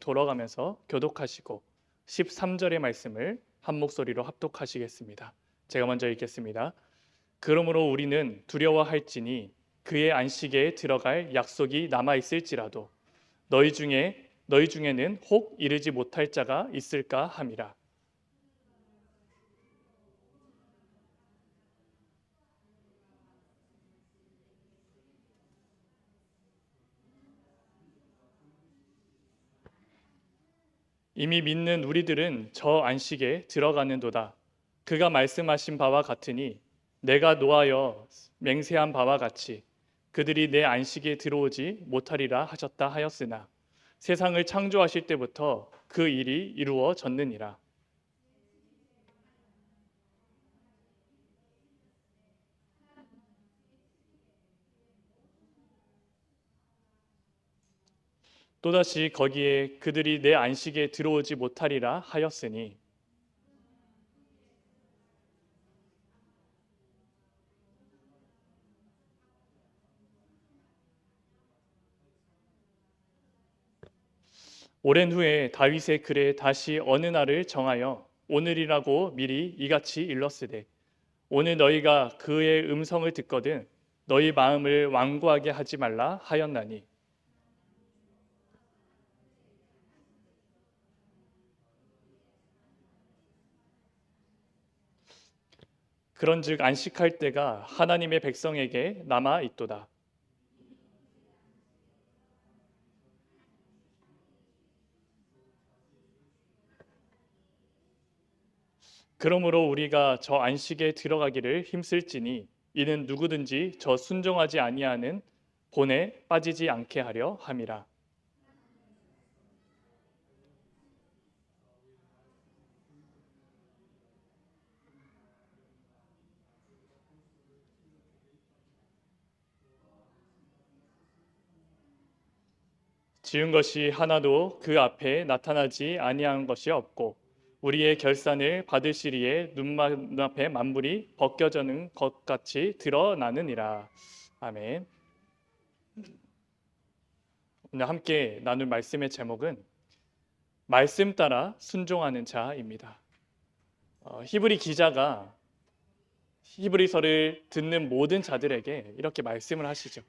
돌아가면서 교독하시고 13절의 말씀을 한 목소리로 합독하시겠습니다. 제가 먼저 읽겠습니다. 그러므로 우리는 두려워할지니 그의 안식에 들어갈 약속이 남아 있을지라도 너희 중에는 혹 이르지 못할 자가 있을까 함이라. 이미 믿는 우리들은 저 안식에 들어가는도다. 그가 말씀하신 바와 같으니 내가 노하여 맹세한 바와 같이 그들이 내 안식에 들어오지 못하리라 하셨다 하였으나 세상을 창조하실 때부터 그 일이 이루어졌느니라. 또다시 거기에 그들이 내 안식에 들어오지 못하리라 하였으니 오랜 후에 다윗의 글에 다시 어느 날을 정하여 오늘이라고 미리 이같이 일렀으되 오늘 너희가 그의 음성을 듣거든 너희 마음을 완고하게 하지 말라 하였나니 그런즉 안식할 때가 하나님의 백성에게 남아 있도다. 그러므로 우리가 저 안식에 들어가기를 힘쓸지니 이는 누구든지 저 순종하지 아니하는 본에 빠지지 않게 하려 함이라. 지은 것이 하나도 그 앞에 나타나지 아니한 것이 없고 우리의 결산을 받으시리에 눈앞에 만물이 벗겨지는 것 같이 드러나느니라. 아멘. 오늘 함께 나눌 말씀의 제목은 말씀 따라 순종하는 자입니다. 히브리 기자가 히브리서를 듣는 모든 자들에게 이렇게 말씀을 하시죠.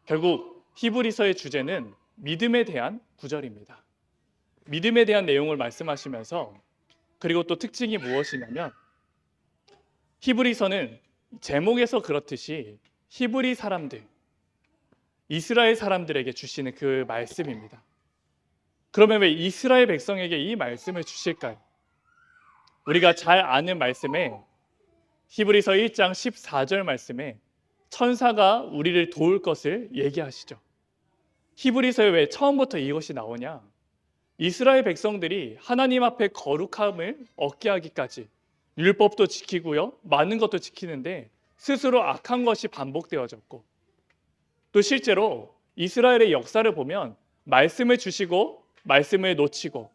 결국 히브리서의 주제는 믿음에 대한 구절입니다. 믿음에 대한 내용을 말씀하시면서 그리고 또 특징이 무엇이냐면 히브리서는 제목에서 그렇듯이 히브리 사람들, 이스라엘 사람들에게 주시는 그 말씀입니다. 그러면 왜 이스라엘 백성에게 이 말씀을 주실까요? 우리가 잘 아는 말씀에 히브리서 1장 14절 말씀에 천사가 우리를 도울 것을 얘기하시죠. 히브리서에 왜 처음부터 이것이 나오냐? 이스라엘 백성들이 하나님 앞에 거룩함을 얻게 하기까지 율법도 지키고요, 많은 것도 지키는데 스스로 악한 것이 반복되어졌고 또 실제로 이스라엘의 역사를 보면 말씀을 주시고 말씀을 놓치고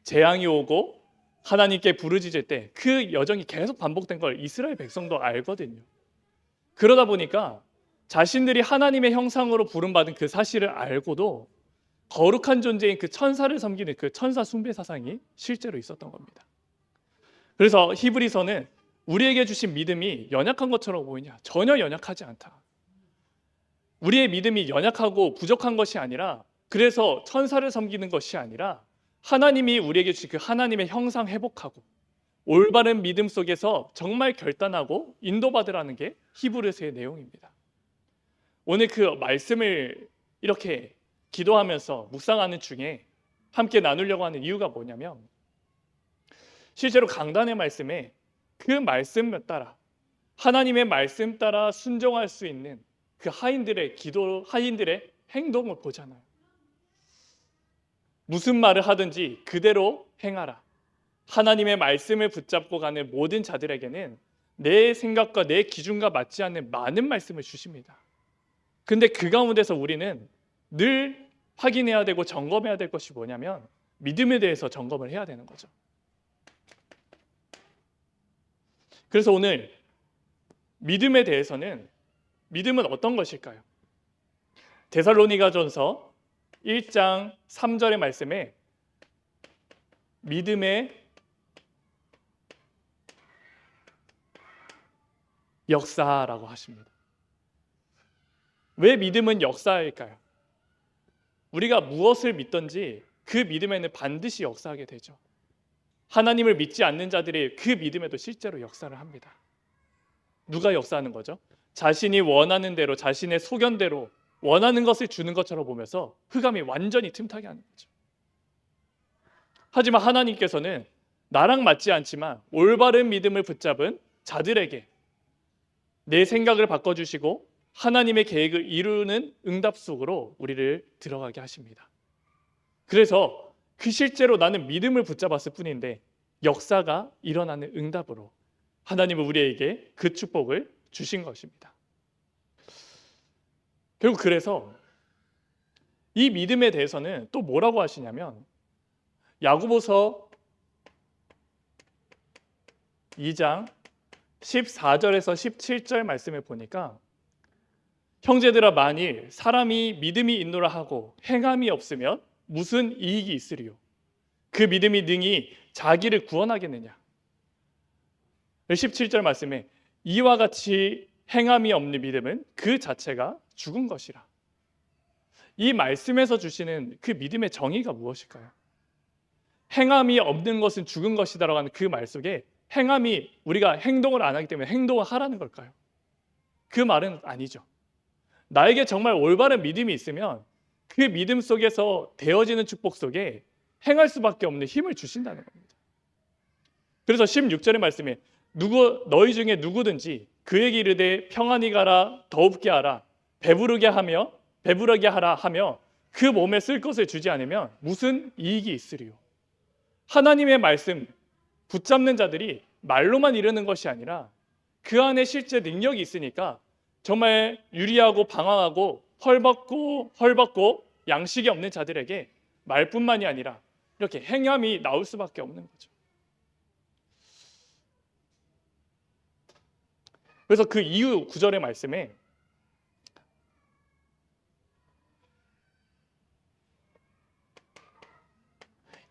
재앙이 오고 하나님께 부르짖을 때 그 여정이 계속 반복된 걸 이스라엘 백성도 알거든요. 그러다 보니까 자신들이 하나님의 형상으로 부름받은 그 사실을 알고도 거룩한 존재인 그 천사를 섬기는 그 천사 숭배 사상이 실제로 있었던 겁니다. 그래서 히브리서는 우리에게 주신 믿음이 연약한 것처럼 보이냐? 전혀 연약하지 않다. 우리의 믿음이 연약하고 부족한 것이 아니라 그래서 천사를 섬기는 것이 아니라 하나님이 우리에게 주신 그 하나님의 형상 회복하고 올바른 믿음 속에서 정말 결단하고 인도받으라는 게 히브리서의 내용입니다. 오늘 그 말씀을 이렇게 기도하면서 묵상하는 중에 함께 나누려고 하는 이유가 뭐냐면 실제로 강단의 말씀에 그 말씀 따라 하나님의 말씀 따라 순종할 수 있는 그 하인들의 기도, 하인들의 행동을 보잖아요. 무슨 말을 하든지 그대로 행하라. 하나님의 말씀을 붙잡고 가는 모든 자들에게는 내 생각과 내 기준과 맞지 않는 많은 말씀을 주십니다. 근데 그 가운데서 우리는 늘 확인해야 되고 점검해야 될 것이 뭐냐면 믿음에 대해서 점검을 해야 되는 거죠. 그래서 오늘 믿음에 대해서는 믿음은 어떤 것일까요? 데살로니가전서 1장 3절의 말씀에 믿음의 역사라고 하십니다. 왜 믿음은 역사일까요? 우리가 무엇을 믿든지 그 믿음에는 반드시 역사하게 되죠. 하나님을 믿지 않는 자들이 그 믿음에도 실제로 역사를 합니다. 누가 역사하는 거죠? 자신이 원하는 대로, 자신의 소견대로 원하는 것을 주는 것처럼 보면서 흑암이 완전히 틈타게 하는 거죠. 하지만 하나님께서는 나랑 맞지 않지만 올바른 믿음을 붙잡은 자들에게 내 생각을 바꿔주시고 하나님의 계획을 이루는 응답 속으로 우리를 들어가게 하십니다. 그래서 그 실제로 나는 믿음을 붙잡았을 뿐인데 역사가 일어나는 응답으로 하나님은 우리에게 그 축복을 주신 것입니다. 결국 그래서 이 믿음에 대해서는 또 뭐라고 하시냐면 야고보서 2장 14절에서 17절 말씀을 보니까 형제들아 만일 사람이 믿음이 있노라 하고 행함이 없으면 무슨 이익이 있으리요? 그 믿음이 능히 자기를 구원하겠느냐? 17절 말씀에 이와 같이 행함이 없는 믿음은 그 자체가 죽은 것이라. 이 말씀에서 주시는 그 믿음의 정의가 무엇일까요? 행함이 없는 것은 죽은 것이다라고 하는 그 말 속에 행함이 우리가 행동을 안 하기 때문에 행동을 하라는 걸까요? 그 말은 아니죠. 나에게 정말 올바른 믿음이 있으면 그 믿음 속에서 되어지는 축복 속에 행할 수밖에 없는 힘을 주신다는 겁니다. 그래서 16절의 말씀에 너희 중에 누구든지 그에게 이르되 평안히 가라 더웁게 하라 배부르게 하라 하며 그 몸에 쓸 것을 주지 않으면 무슨 이익이 있으리요? 하나님의 말씀 붙잡는 자들이 말로만 이르는 것이 아니라 그 안에 실제 능력이 있으니까 정말 유리하고 방황하고 헐벗고 양식이 없는 자들에게 말뿐만이 아니라 이렇게 행함이 나올 수밖에 없는 거죠. 그래서 그 이후 9절의 말씀에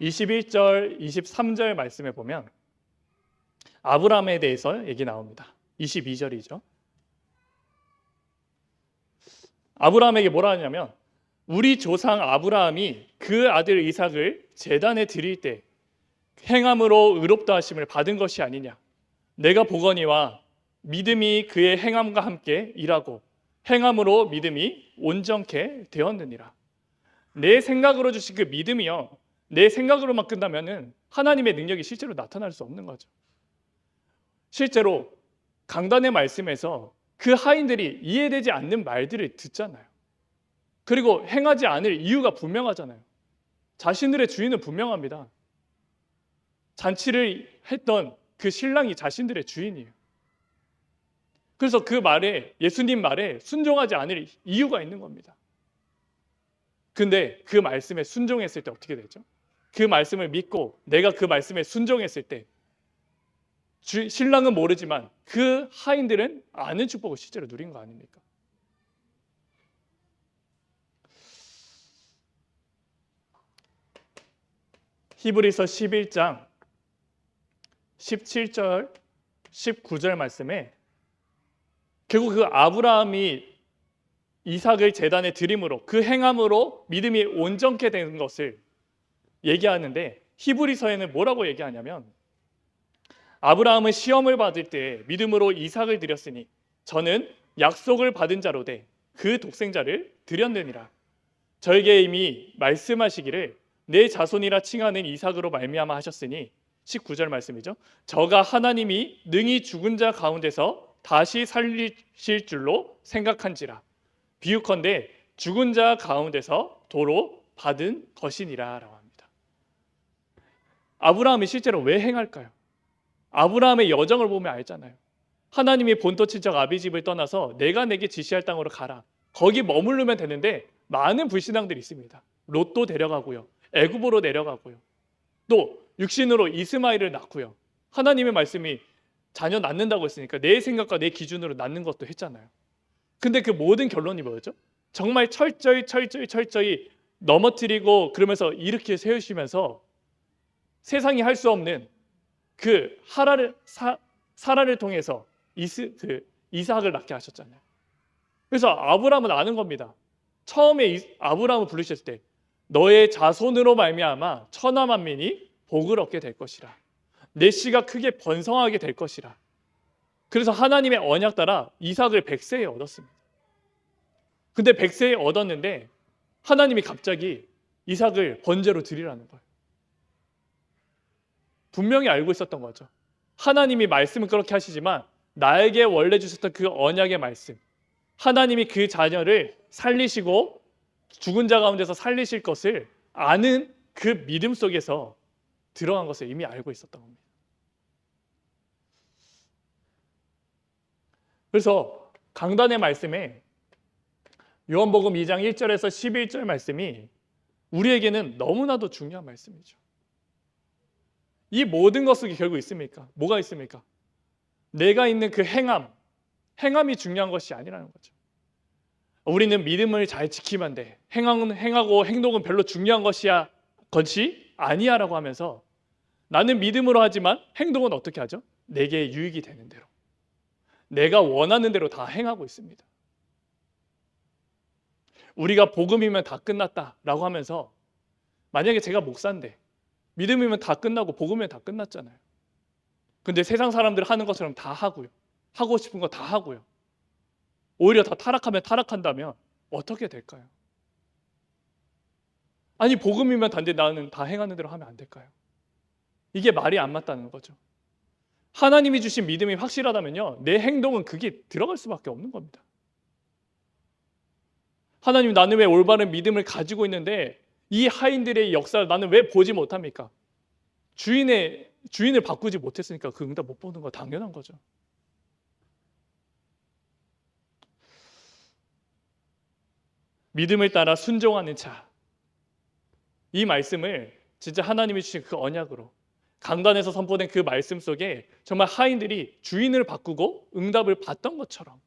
(21절) (23절) 말씀에 보면 아브라함에 대해서 얘기 나옵니다. 22절이죠. 아브라함에게 뭐라 하냐면 우리 조상 아브라함이 그 아들 이삭을 제단에 드릴 때 행함으로 의롭다 하심을 받은 것이 아니냐. 내가 보거니와 믿음이 그의 행함과 함께 일하고 행함으로 믿음이 온전케 되었느니라. 내 생각으로 주신 그 믿음이요, 내 생각으로만 끝나면은 하나님의 능력이 실제로 나타날 수 없는 거죠. 실제로 강단의 말씀에서 그 하인들이 이해되지 않는 말들을 듣잖아요. 그리고 행하지 않을 이유가 분명하잖아요. 자신들의 주인은 분명합니다. 잔치를 했던 그 신랑이 자신들의 주인이에요. 그래서 그 말에, 예수님 말에 순종하지 않을 이유가 있는 겁니다. 근데 그 말씀에 순종했을 때 어떻게 되죠? 그 말씀을 믿고 내가 그 말씀에 순종했을 때 신랑은 모르지만 그 하인들은 아는 축복을 실제로 누린 거 아닙니까? 히브리서 11장 17절 19절 말씀에 결국 그 아브라함이 이삭을 제단에 드림으로 그 행함으로 믿음이 온전케 된 것을 얘기하는데 히브리서에는 뭐라고 얘기하냐면 아브라함은 시험을 받을 때 믿음으로 이삭을 드렸으니 저는 약속을 받은 자로 돼 그 독생자를 드렸느니라. 저에게 이미 말씀하시기를 내 자손이라 칭하는 이삭으로 말미암아 하셨으니 19절 말씀이죠. 저가 하나님이 능히 죽은 자 가운데서 다시 살리실 줄로 생각한지라. 비유컨대 죽은 자 가운데서 도로 받은 것이니라 라고 합니다. 아브라함이 실제로 왜 행할까요? 아브라함의 여정을 보면 알잖아요. 하나님이 본토 친척 아비집을 떠나서 내가 내게 지시할 땅으로 가라. 거기 머무르면 되는데 많은 불신앙들이 있습니다. 롯도 데려가고요. 애굽으로 내려가고요. 또 육신으로 이스마엘을 낳고요. 하나님의 말씀이 자녀 낳는다고 했으니까 내 생각과 내 기준으로 낳는 것도 했잖아요. 근데 그 모든 결론이 뭐였죠? 정말 철저히 넘어뜨리고 그러면서 이렇게 세우시면서 세상이 할 수 없는 그 사라를 통해서 이삭을 낳게 하셨잖아요. 그래서 아브라함은 아는 겁니다. 처음에 아브라함을 부르셨을 때 너의 자손으로 말미암아 천하 만민이 복을 얻게 될 것이라. 내 씨가 크게 번성하게 될 것이라. 그래서 하나님의 언약 따라 이삭을 100세에 얻었습니다. 근데 100세에 얻었는데 하나님이 갑자기 이삭을 번제로 드리라는 거예요. 분명히 알고 있었던 거죠. 하나님이 말씀은 그렇게 하시지만 나에게 원래 주셨던 그 언약의 말씀, 하나님이 그 자녀를 살리시고 죽은 자 가운데서 살리실 것을 아는 그 믿음 속에서 들어간 것을 이미 알고 있었던 겁니다. 그래서 강단의 말씀에 요한복음 2장 1절에서 11절 말씀이 우리에게는 너무나도 중요한 말씀이죠. 이 모든 것이 결국 있습니까? 뭐가 있습니까? 내가 있는 그 행함이 중요한 것이 아니라는 거죠. 우리는 믿음을 잘 지키면 돼. 행하고 행동은 별로 중요한 것이 아니야라고 하면서 나는 믿음으로 하지만 행동은 어떻게 하죠? 내게 유익이 되는 대로. 내가 원하는 대로 다 행하고 있습니다. 우리가 복음이면 다 끝났다라고 하면서 만약에 제가 목사인데 믿음이면 다 끝나고 복음이면 다 끝났잖아요. 근데 세상 사람들 하는 것처럼 다 하고요. 하고 싶은 거 다 하고요. 오히려 다 타락한다면 어떻게 될까요? 아니 복음이면 단지 나는 다 행하는 대로 하면 안 될까요? 이게 말이 안 맞다는 거죠. 하나님이 주신 믿음이 확실하다면요, 내 행동은 그게 들어갈 수밖에 없는 겁니다. 하나님, 나는 왜 올바른 믿음을 가지고 있는데 이 하인들의 역사를 나는 왜 보지 못합니까? 주인을 바꾸지 못했으니까 그 응답 못 보는 거 당연한 거죠. 믿음을 따라 순종하는 자, 이 말씀을 진짜 하나님이 주신 그 언약으로 강단에서 선포된 그 말씀 속에 정말 하인들이 주인을 바꾸고 응답을 받던 것처럼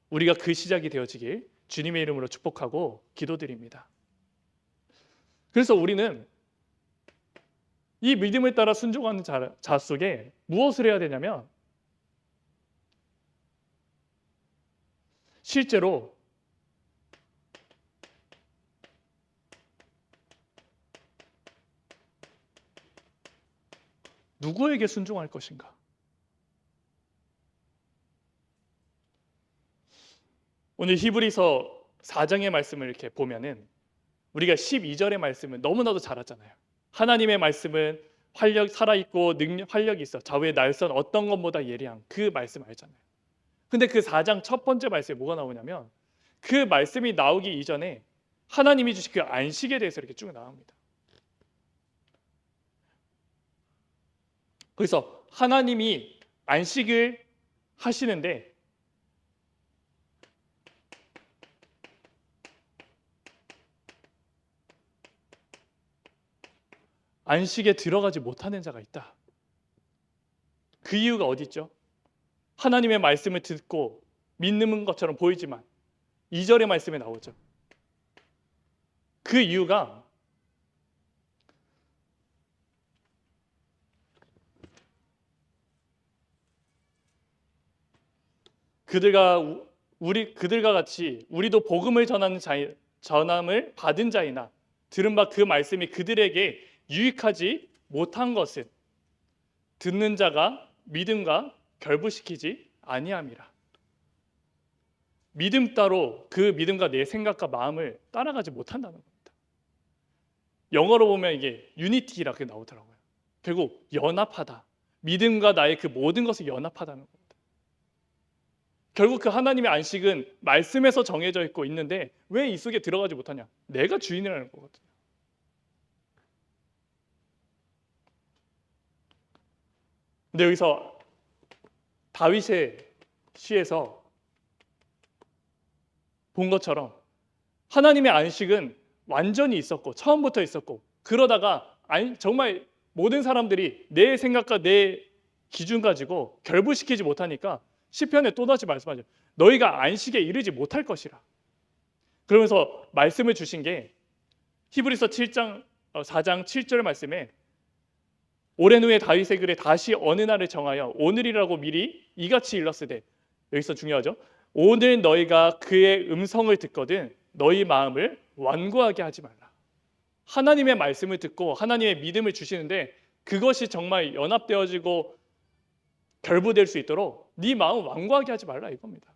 우리가 그 시작이 되어지길 주님의 이름으로 축복하고 기도드립니다. 그래서 우리는 이 믿음을 따라 순종하는 자 속에 무엇을 해야 되냐면 실제로 누구에게 순종할 것인가? 오늘 히브리서 4장의 말씀을 이렇게 보면은 우리가 12절의 말씀은 너무나도 잘 알잖아요. 하나님의 말씀은 살아있고 활력이 있어 좌우의 날선 어떤 것보다 예리한 그 말씀 알잖아요. 근데 그 4장 첫 번째 말씀에 뭐가 나오냐면 그 말씀이 나오기 이전에 하나님이 주신 그 안식에 대해서 이렇게 쭉 나옵니다. 그래서 하나님이 안식을 하시는데 안식에 들어가지 못하는 자가 있다. 그 이유가 어디 있죠? 하나님의 말씀을 듣고 믿는 것처럼 보이지만 2절의 말씀에 나오죠. 그 이유가 그들과 같이 우리도 복음을 전함을 받은 자이나 들은 바 그 말씀이 그들에게 유익하지 못한 것은 듣는 자가 믿음과 결부시키지 아니함이라. 믿음 따로 그 믿음과 내 생각과 마음을 따라가지 못한다는 겁니다. 영어로 보면 이게 유니티라고 나오더라고요. 결국 연합하다. 믿음과 나의 그 모든 것을 연합하다는 겁니다. 결국 그 하나님의 안식은 말씀에서 정해져 있고 있는데 왜 이 속에 들어가지 못하냐? 내가 주인이라는 거거든요. 근데 여기서 다윗의 시에서 본 것처럼 하나님의 안식은 완전히 있었고 처음부터 있었고 그러다가 정말 모든 사람들이 내 생각과 내 기준 가지고 결부시키지 못하니까 시편에 또다시 말씀하죠. 너희가 안식에 이르지 못할 것이라. 그러면서 말씀을 주신 게 히브리서 4장 7절 말씀에 오랜 후에 다윗의 글에 다시 어느 날을 정하여 오늘이라고 미리 이같이 일렀으되, 여기서 중요하죠. 오늘 너희가 그의 음성을 듣거든 너희 마음을 완고하게 하지 말라. 하나님의 말씀을 듣고 하나님의 믿음을 주시는데 그것이 정말 연합되어지고 결부될 수 있도록 네 마음 완고하게 하지 말라 이겁니다.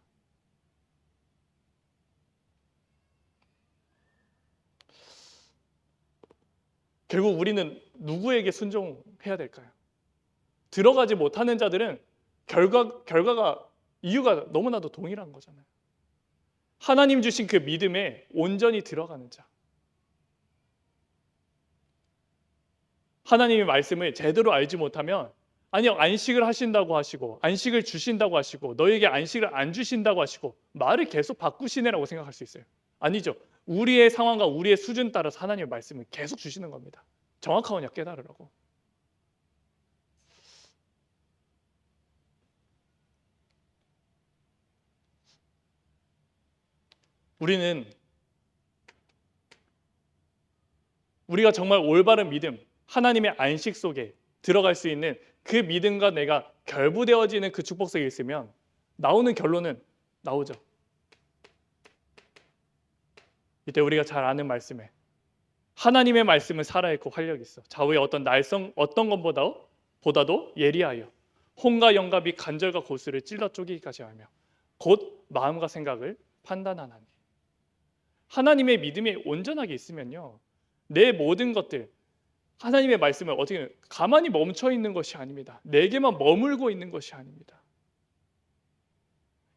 결국 우리는 누구에게 순종해야 될까요? 들어가지 못하는 자들은 결과가 이유가 너무나도 동일한 거잖아요. 하나님 주신 그 믿음에 온전히 들어가는 자. 하나님의 말씀을 제대로 알지 못하면 아니요 안식을 하신다고 하시고 안식을 주신다고 하시고 너에게 안식을 안 주신다고 하시고 말을 계속 바꾸시네라고 생각할 수 있어요. 아니죠. 우리의 상황과 우리의 수준 따라서 하나님의 말씀을 계속 주시는 겁니다. 정확하오냐 깨달으라고. 우리가 정말 올바른 믿음, 하나님의 안식 속에 들어갈 수 있는 그 믿음과 내가 결부되어지는 그 축복 속에 있으면 나오는 결론은 나오죠. 이때 우리가 잘 아는 말씀에 하나님의 말씀은 살아있고 활력이 있어. 좌우의 어떤 날성 어떤 것보다도 예리하여 혼과 영갑이 간절과 고수를 찔러 쪼개기까지 하며 곧 마음과 생각을 판단하나니. 하나님의 믿음이 온전하게 있으면요, 내 모든 것들 하나님의 말씀을 어떻게 가만히 멈춰 있는 것이 아닙니다. 내게만 머물고 있는 것이 아닙니다.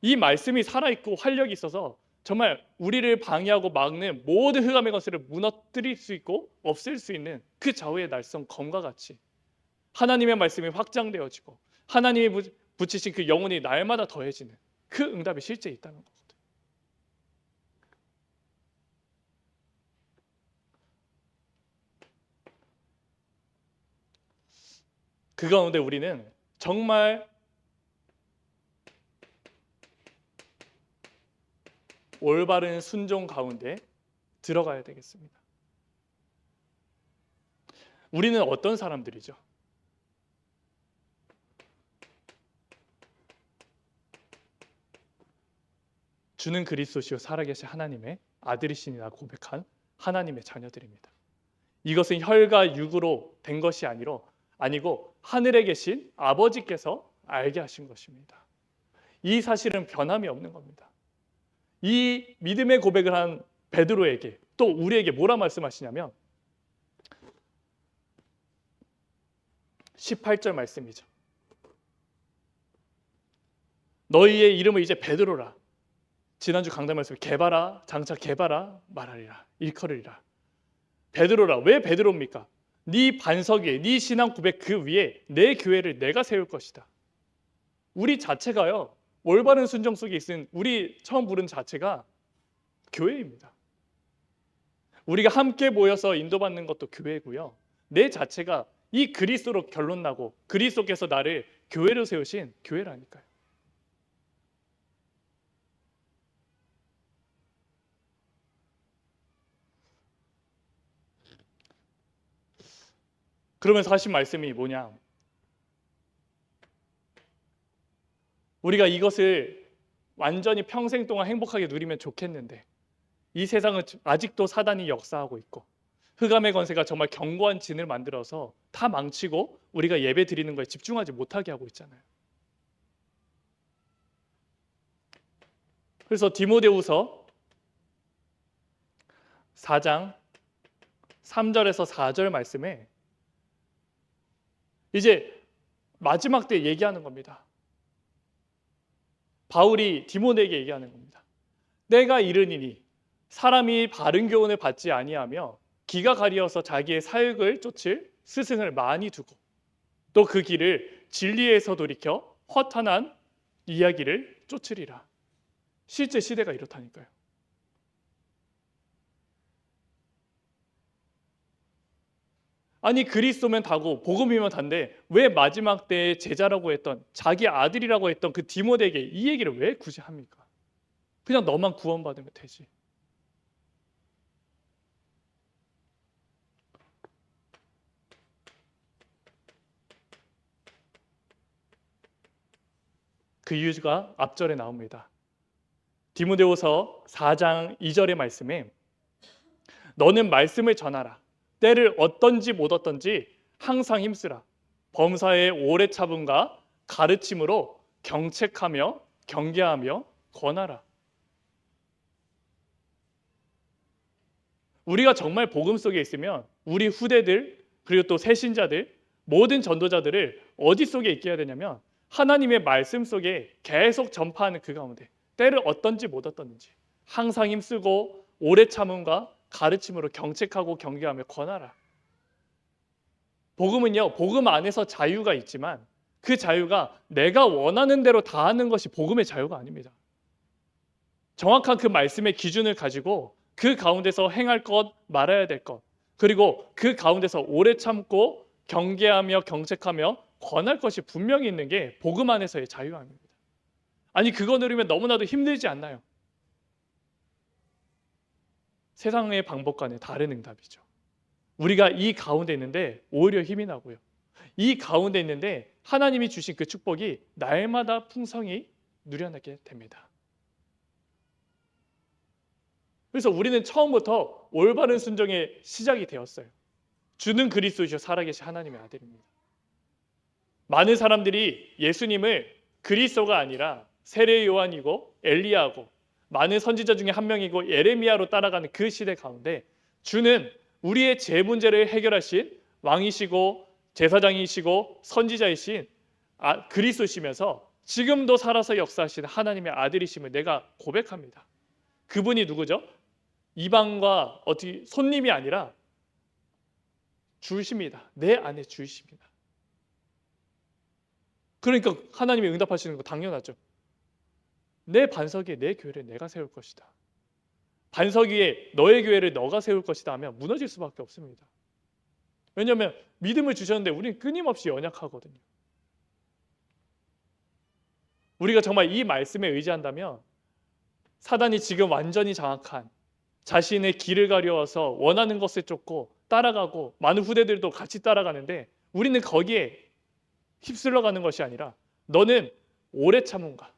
이 말씀이 살아있고 활력이 있어서 정말 우리를 방해하고 막는 모든 흑암의 것을 무너뜨릴 수 있고 없앨 수 있는 그 좌우의 날성 검과 같이 하나님의 말씀이 확장되어지고 하나님이 붙이신 그 영혼이 날마다 더해지는 그 응답이 실제 있다는 거거든요. 그 가운데 우리는 정말 올바른 순종 가운데 들어가야 되겠습니다. 우리는 어떤 사람들이죠? 주는 그리스도시요 살아계신 하나님의 아들이시니라 고백한 하나님의 자녀들입니다. 이것은 혈과 육으로 된 것이 아니고 하늘에 계신 아버지께서 알게 하신 것입니다. 이 사실은 변함이 없는 겁니다. 이 믿음의 고백을 한 베드로에게 또 우리에게 뭐라 말씀하시냐면 18절 말씀이죠. 너희의 이름을 이제 베드로라. 지난주 강단 말씀 개바라 장차 개바라 말하리라 일컬으리라. 베드로라. 왜 베드로입니까? 네 반석 위에 네 신앙 고백 그 위에 내 교회를 내가 세울 것이다. 우리 자체가요 올바른 순종 속에 있는 우리 처음 부른 자체가 교회입니다. 우리가 함께 모여서 인도받는 것도 교회고요. 내 자체가 이 그리스도로 결론나고 그리스도께서 나를 교회로 세우신 교회라니까요. 그러면서 하신 말씀이 뭐냐? 우리가 이것을 완전히 평생 동안 행복하게 누리면 좋겠는데 이 세상은 아직도 사단이 역사하고 있고 흑암의 권세가 정말 견고한 진을 만들어서 다 망치고 우리가 예배 드리는 거에 집중하지 못하게 하고 있잖아요. 그래서 디모데후서 4장 3절에서 4절 말씀에 이제 마지막 때 얘기하는 겁니다. 바울이 디모데에게 얘기하는 겁니다. 내가 이르니니 사람이 바른 교훈을 받지 아니하며 기가 가리어서 자기의 사욕을 쫓을 스승을 많이 두고 또 그 길을 진리에서 돌이켜 허탄한 이야기를 쫓으리라. 실제 시대가 이렇다니까요. 아니 그리스도면 다고 복음이면 단데 왜 마지막 때에 제자라고 했던 자기 아들이라고 했던 그 디모데에게 이 얘기를 왜 굳이 합니까? 그냥 너만 구원받으면 되지. 그 이유가 앞절에 나옵니다. 디모데후서 4장 2절의 말씀에 너는 말씀을 전하라. 때를 얻던지 못 얻던지 항상 힘쓰라. 범사의 오래 참음과 가르침으로 경책하며 경계하며 권하라. 우리가 정말 복음 속에 있으면 우리 후대들 그리고 또 새신자들 모든 전도자들을 어디 속에 있게 해야 되냐면 하나님의 말씀 속에 계속 전파하는 그 가운데 때를 얻던지 못 얻던지 항상 힘쓰고 오래 참음과 가르침으로 경책하고 경계하며 권하라. 복음은요, 복음 안에서 자유가 있지만 그 자유가 내가 원하는 대로 다 하는 것이 복음의 자유가 아닙니다. 정확한 그 말씀의 기준을 가지고 그 가운데서 행할 것, 말아야 될 것, 그리고 그 가운데서 오래 참고 경계하며 경책하며 권할 것이 분명히 있는 게 복음 안에서의 자유함입니다. 아니 그거 누리면 너무나도 힘들지 않나요? 세상의 방법과는 다른 응답이죠. 우리가 이 가운데 있는데 오히려 힘이 나고요. 이 가운데 있는데 하나님이 주신 그 축복이 날마다 풍성히 누려나게 됩니다. 그래서 우리는 처음부터 올바른 순종의 시작이 되었어요. 주는 그리스도이시오 살아계신 하나님의 아들입니다. 많은 사람들이 예수님을 그리스도가 아니라 세례 요한이고 엘리야고 많은 선지자 중에 한 명이고 예레미야로 따라가는 그 시대 가운데 주는 우리의 죄 문제를 해결하신 왕이시고 제사장이시고 선지자이신 그리스도시면서 지금도 살아서 역사하시는 하나님의 아들이심을 내가 고백합니다. 그분이 누구죠? 이방과 어떻게 손님이 아니라 주십니다. 내 안에 주십니다. 그러니까 하나님이 응답하시는 거 당연하죠. 내 반석 위에 내 교회를 내가 세울 것이다. 반석 위에 너의 교회를 너가 세울 것이다 하면 무너질 수밖에 없습니다. 왜냐하면 믿음을 주셨는데 우리는 끊임없이 연약하거든요. 우리가 정말 이 말씀에 의지한다면 사단이 지금 완전히 장악한 자신의 길을 가려워서 원하는 것을 쫓고 따라가고 많은 후대들도 같이 따라가는데 우리는 거기에 휩쓸려 가는 것이 아니라 너는 오래 참음과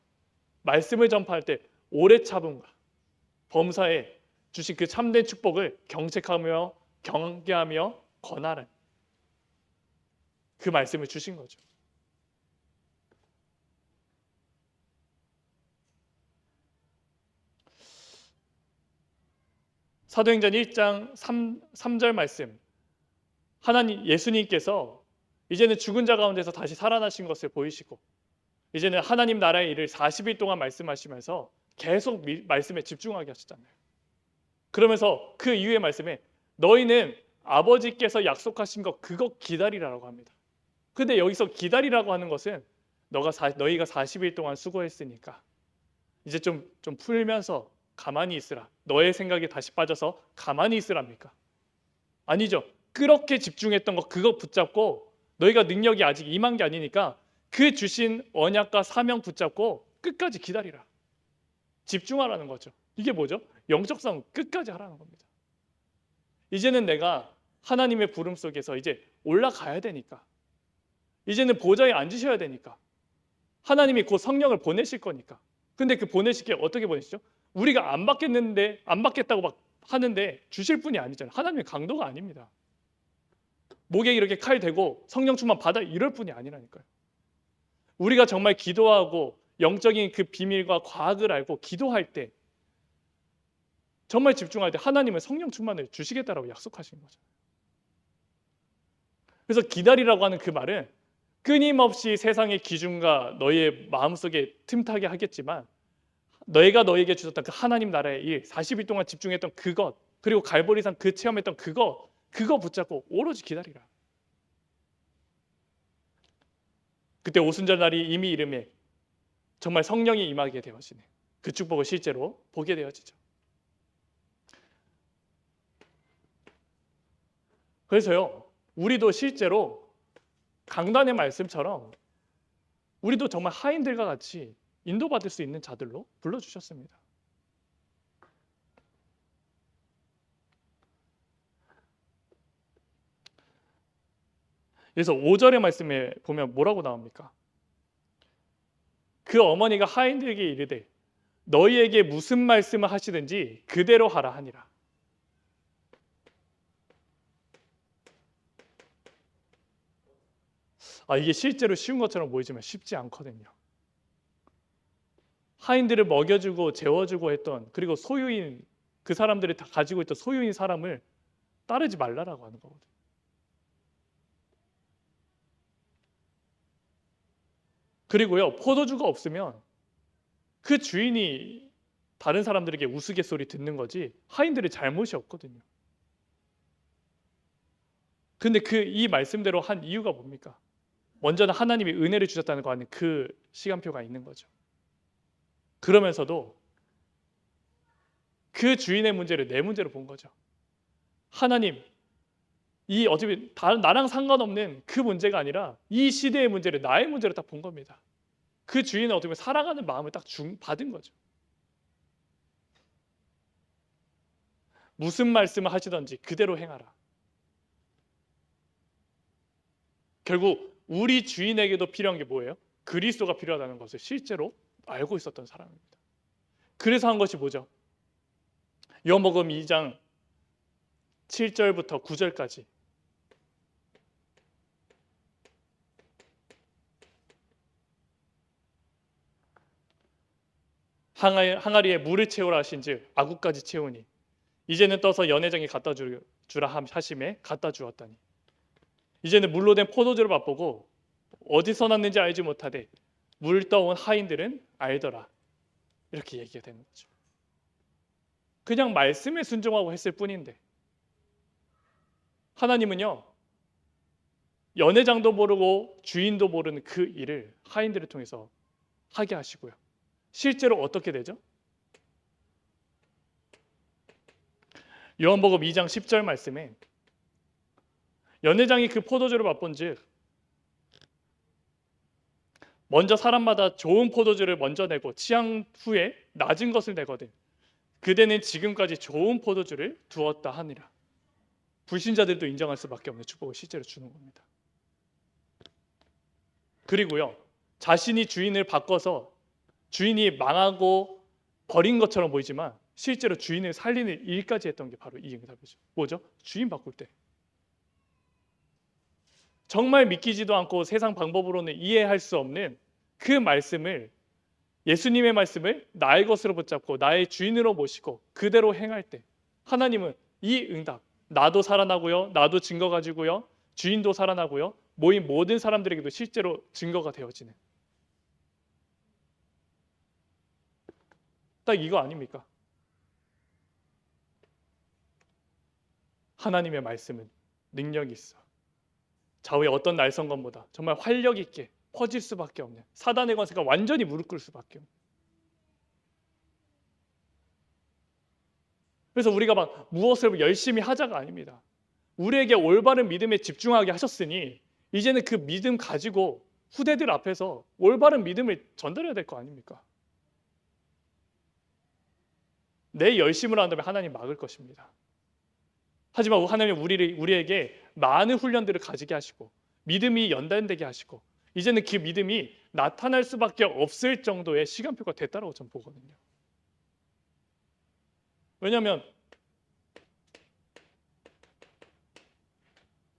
말씀을 전파할 때 오래 참음과 범사에 주신 그 참된 축복을 경책하며 경계하며 권하라. 그 말씀을 주신 거죠. 사도행전 1장 3절 말씀. 하나님 예수님께서 이제는 죽은 자 가운데서 다시 살아나신 것을 보이시고 이제는 하나님 나라의 일을 40일 동안 말씀하시면서 계속 말씀에 집중하게 하셨잖아요. 그러면서 그 이후의 말씀에 너희는 아버지께서 약속하신 것 그거 기다리라고 합니다. 근데 여기서 기다리라고 하는 것은 너희가 40일 동안 수고했으니까 이제 좀 풀면서 가만히 있으라. 너의 생각에 다시 빠져서 가만히 있으랍니까? 아니죠. 그렇게 집중했던 거 그거 붙잡고 너희가 능력이 아직 임한 게 아니니까 그 주신 언약과 사명 붙잡고 끝까지 기다리라. 집중하라는 거죠. 이게 뭐죠? 영적 싸움 끝까지 하라는 겁니다. 이제는 내가 하나님의 부름 속에서 이제 올라가야 되니까 이제는 보좌에 앉으셔야 되니까 하나님이 곧 성령을 보내실 거니까 근데 그 보내실 게 어떻게 보내시죠? 우리가 안 받겠는데 안 받겠다고 막 하는데 주실 분이 아니잖아요. 하나님의 강도가 아닙니다. 목에 이렇게 칼 대고 성령 충만 받아 이럴 분이 아니라니까요. 우리가 정말 기도하고 영적인 그 비밀과 과학을 알고 기도할 때 정말 집중할 때 하나님은 성령 충만을 주시겠다라고 약속하신 거죠. 그래서 기다리라고 하는 그 말은 끊임없이 세상의 기준과 너의 마음속에 틈타게 하겠지만 너희가 너에게 주셨던 그 하나님 나라의 일 40일 동안 집중했던 그것 그리고 갈보리산 그 체험했던 그거 붙잡고 오로지 기다리라. 그때 오순절 날이 이미 이름에 정말 성령이 임하게 되어지는 그 축복을 실제로 보게 되어지죠. 그래서요 우리도 실제로 강단의 말씀처럼 우리도 정말 하인들과 같이 인도받을 수 있는 자들로 불러주셨습니다. 그래서 5절의 말씀에 보면 뭐라고 나옵니까? 그 어머니가 하인들에게 이르되 너희에게 무슨 말씀을 하시든지 그대로 하라 하니라. 이게 실제로 쉬운 것처럼 보이지만 쉽지 않거든요. 하인들을 먹여주고 재워주고 했던, 그리고 소유인, 그 사람들이 다 가지고 있던 소유인 사람을 따르지 말라라고 하는 거거든요. 그리고요, 포도주가 없으면 그 주인이 다른 사람들에게 우스갯소리 듣는 거지 하인들의 잘못이 없거든요. 근데 이 말씀대로 한 이유가 뭡니까? 먼저는 하나님이 은혜를 주셨다는 거 아닌 그 시간표가 있는 거죠. 그러면서도 그 주인의 문제를 내 문제로 본 거죠. 하나님, 이 어차피 나랑 상관없는 그 문제가 아니라 이 시대의 문제를 나의 문제로 딱 본 겁니다. 그 주인은 어떻게 보면 사랑하는 마음을 딱 받은 거죠. 무슨 말씀을 하시든지 그대로 행하라. 결국 우리 주인에게도 필요한 게 뭐예요? 그리스도가 필요하다는 것을 실제로 알고 있었던 사람입니다. 그래서 한 것이 뭐죠? 요한복음 2장 7절부터 9절까지 항아리에 물을 채우라 하신즉 아구까지 채우니 이제는 떠서 연회장에 갖다 주라 하심에 갖다 주었다니 이제는 물로 된 포도주를 맛보고 어디서 났는지 알지 못하되 물 떠온 하인들은 알더라. 이렇게 얘기가 되는 거죠. 그냥 말씀에 순종하고 했을 뿐인데 하나님은요, 연회장도 모르고 주인도 모르는 그 일을 하인들을 통해서 하게 하시고요. 실제로 어떻게 되죠? 요한복음 2장 10절 말씀에 연회장이 그 포도주를 맛본즉 먼저 사람마다 좋은 포도주를 먼저 내고 취한 후에 낮은 것을 내거든 그대는 지금까지 좋은 포도주를 두었다 하니라. 불신자들도 인정할 수밖에 없는 축복을 실제로 주는 겁니다. 그리고요, 자신이 주인을 바꿔서 주인이 망하고 버린 것처럼 보이지만 실제로 주인을 살리는 일까지 했던 게 바로 이 응답이죠. 뭐죠? 주인 바꿀 때 정말 믿기지도 않고 세상 방법으로는 이해할 수 없는 그 말씀을, 예수님의 말씀을 나의 것으로 붙잡고 나의 주인으로 모시고 그대로 행할 때 하나님은 이 응답, 나도 살아나고요, 나도 증거 가지고요, 주인도 살아나고요, 모인 모든 사람들에게도 실제로 증거가 되어지는, 딱 이거 아닙니까? 하나님의 말씀은 능력이 있어 좌우의 어떤 날성건보다 정말 활력 있게 퍼질 수밖에 없는, 사단의 권세가 완전히 무릎 꿇을 수밖에 없는. 그래서 우리가 막 무엇을 열심히 하자가 아닙니다. 우리에게 올바른 믿음에 집중하게 하셨으니 이제는 그 믿음 가지고 후대들 앞에서 올바른 믿음을 전달해야 될 거 아닙니까? 내 열심으로 한다면 하나님 막을 것입니다. 하지만 하나님 우리에게 많은 훈련들을 가지게 하시고 믿음이 연단되게 하시고 이제는 그 믿음이 나타날 수밖에 없을 정도의 시간표가 됐다고 저는 보거든요. 왜냐하면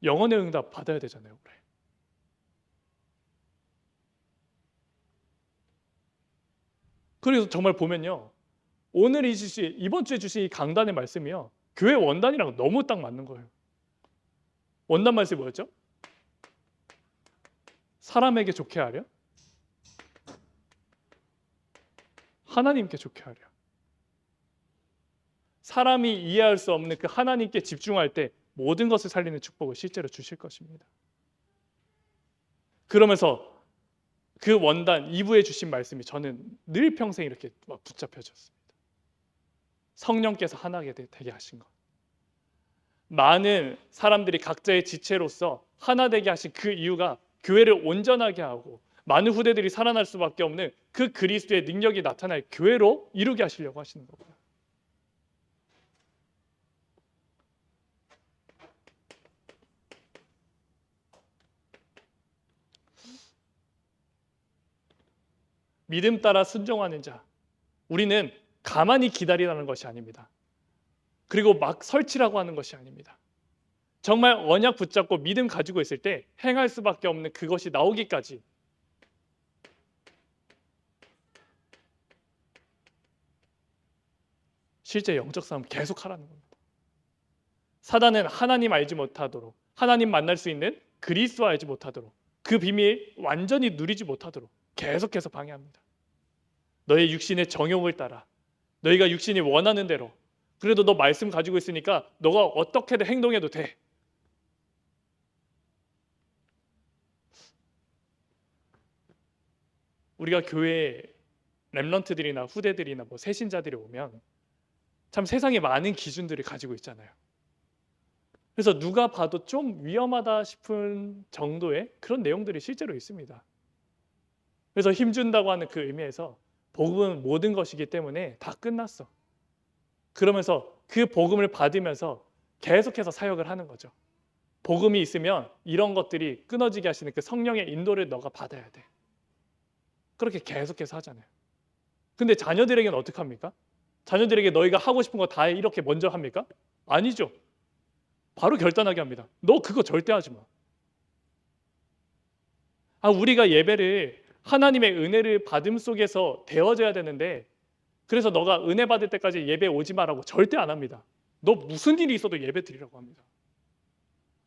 영혼의 응답 받아야 되잖아요. 올해. 그래서 정말 보면요, 오늘 이번 주에 주신 이 강단의 말씀이요, 교회 원단이랑 너무 딱 맞는 거예요. 원단 말씀이 뭐였죠? 사람에게 좋게 하려, 하나님께 좋게 하려. 사람이 이해할 수 없는 그 하나님께 집중할 때 모든 것을 살리는 축복을 실제로 주실 것입니다. 그러면서 그 원단 2부에 주신 말씀이 저는 늘 평생 이렇게 막 붙잡혀졌습니다. 성령께서 하나게 되게 하신 것, 많은 사람들이 각자의 지체로서 하나 되게 하신 그 이유가 교회를 온전하게 하고 많은 후대들이 살아날 수밖에 없는 그 그리스도의 능력이 나타날 교회로 이루게 하시려고 하시는 거고요. 믿음 따라 순종하는 자, 우리는 가만히 기다리라는 것이 아닙니다. 그리고 막 설치라고 하는 것이 아닙니다. 정말 언약 붙잡고 믿음 가지고 있을 때 행할 수밖에 없는 그것이 나오기까지 실제 영적 싸움 계속 하라는 겁니다. 사단은 하나님 알지 못하도록, 하나님 만날 수 있는 그리스도 알지 못하도록, 그 비밀 완전히 누리지 못하도록 계속해서 방해합니다. 너의 육신의 정욕을 따라, 너희가 육신이 원하는 대로, 그래도 너 말씀 가지고 있으니까 너가 어떻게든 행동해도 돼. 우리가 교회에 렘넌트들이나 후대들이나 뭐 새신자들이 오면 참 세상에 많은 기준들을 가지고 있잖아요. 그래서 누가 봐도 좀 위험하다 싶은 정도의 그런 내용들이 실제로 있습니다. 그래서 힘준다고 하는 그 의미에서 복음은 모든 것이기 때문에 다 끝났어. 그러면서 그 복음을 받으면서 계속해서 사역을 하는 거죠. 복음이 있으면 이런 것들이 끊어지게 하시는 그 성령의 인도를 너가 받아야 돼. 그렇게 계속해서 하잖아요. 근데 자녀들에게는 어떻게 합니까? 자녀들에게 너희가 하고 싶은 거 다 이렇게 먼저 합니까? 아니죠. 바로 결단하게 합니다. 너 그거 절대 하지 마. 우리가 예배를 하나님의 은혜를 받음 속에서 되어져야 되는데, 그래서 너가 은혜 받을 때까지 예배 오지 마라고 절대 안 합니다. 너 무슨 일이 있어도 예배 드리라고 합니다.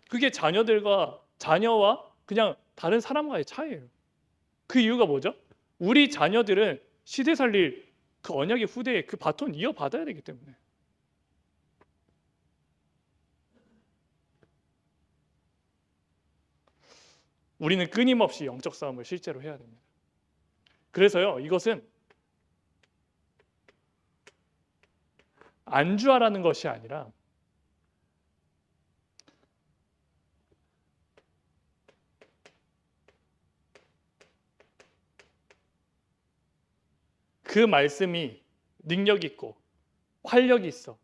그게 자녀와 그냥 다른 사람과의 차이예요. 그 이유가 뭐죠? 우리 자녀들은 시대 살릴 그 언약의 후대에 그 바톤 이어받아야 되기 때문에. 우리는 끊임없이 영적 싸움을 실제로 해야 됩니다. 그래서요, 이것은 안주하라는 것이 아니라 그 말씀이 능력 있고 활력이 있어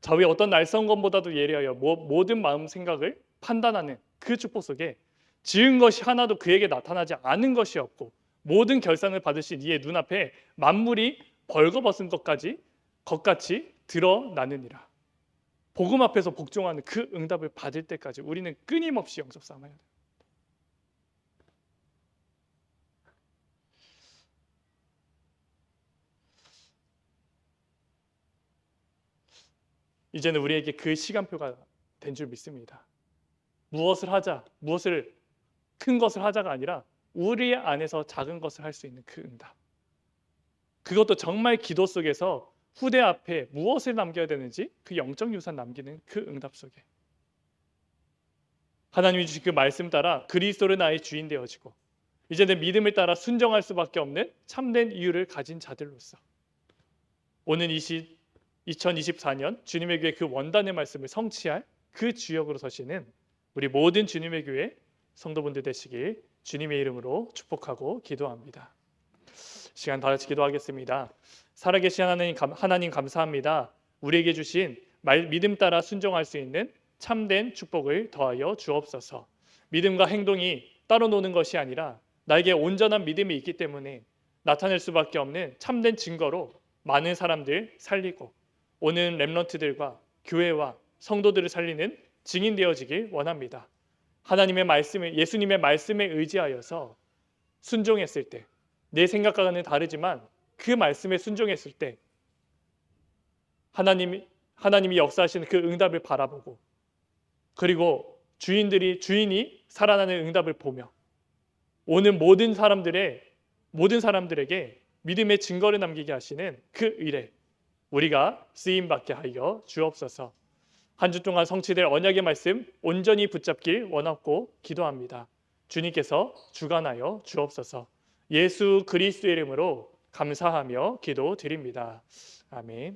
저 위에 어떤 날선 것보다도 예리하여 모든 마음 생각을 판단하는 그 축복 속에 지은 것이 하나도 그에게 나타나지 않은 것이 없고 모든 결산을 받으신 이의 눈앞에 만물이 벌거벗은 것같이 드러나느니라. 복음 앞에서 복종하는 그 응답을 받을 때까지 우리는 끊임없이 영적 싸움해야 돼요. 이제는 우리에게 그 시간표가 된 줄 믿습니다. 무엇을 하자, 큰 것을 하자가 아니라 우리 안에서 작은 것을 할 수 있는 그 응답. 그것도 정말 기도 속에서 후대 앞에 무엇을 남겨야 되는지 그 영적 유산 남기는 그 응답 속에 하나님이 주신 그 말씀 따라 그리스도를 나의 주인 되어지고 이제는 믿음을 따라 순종할 수밖에 없는 참된 이유를 가진 자들로서 오는 2024년 주님의 교회 그 원단의 말씀을 성취할 그 주역으로 서시는 우리 모든 주님의 교회 성도분들 되시길 주님의 이름으로 축복하고 기도합니다. 시간 다 같이 기도하겠습니다. 살아계신 하나님 감사합니다. 우리에게 주신 믿음 따라 순종할 수 있는 참된 축복을 더하여 주옵소서. 믿음과 행동이 따로 노는 것이 아니라 나에게 온전한 믿음이 있기 때문에 나타낼 수밖에 없는 참된 증거로 많은 사람들 살리고 오는 렘넌트들과 교회와 성도들을 살리는 증인 되어지길 원합니다. 하나님의 말씀에 예수님의 말씀에 의지하여서 순종했을 때 내 생각과는 다르지만 그 말씀에 순종했을 때 하나님이 역사하시는 그 응답을 바라보고 그리고 주인이 살아나는 응답을 보며 오는 모든 사람들에게 믿음의 증거를 남기게 하시는 그 일에 우리가 쓰임받게 하여 주옵소서. 한 주 동안 성취될 언약의 말씀 온전히 붙잡길 원하고 기도합니다. 주님께서 주관하여 주옵소서. 예수 그리스도의 이름으로 감사하며 기도드립니다. 아멘.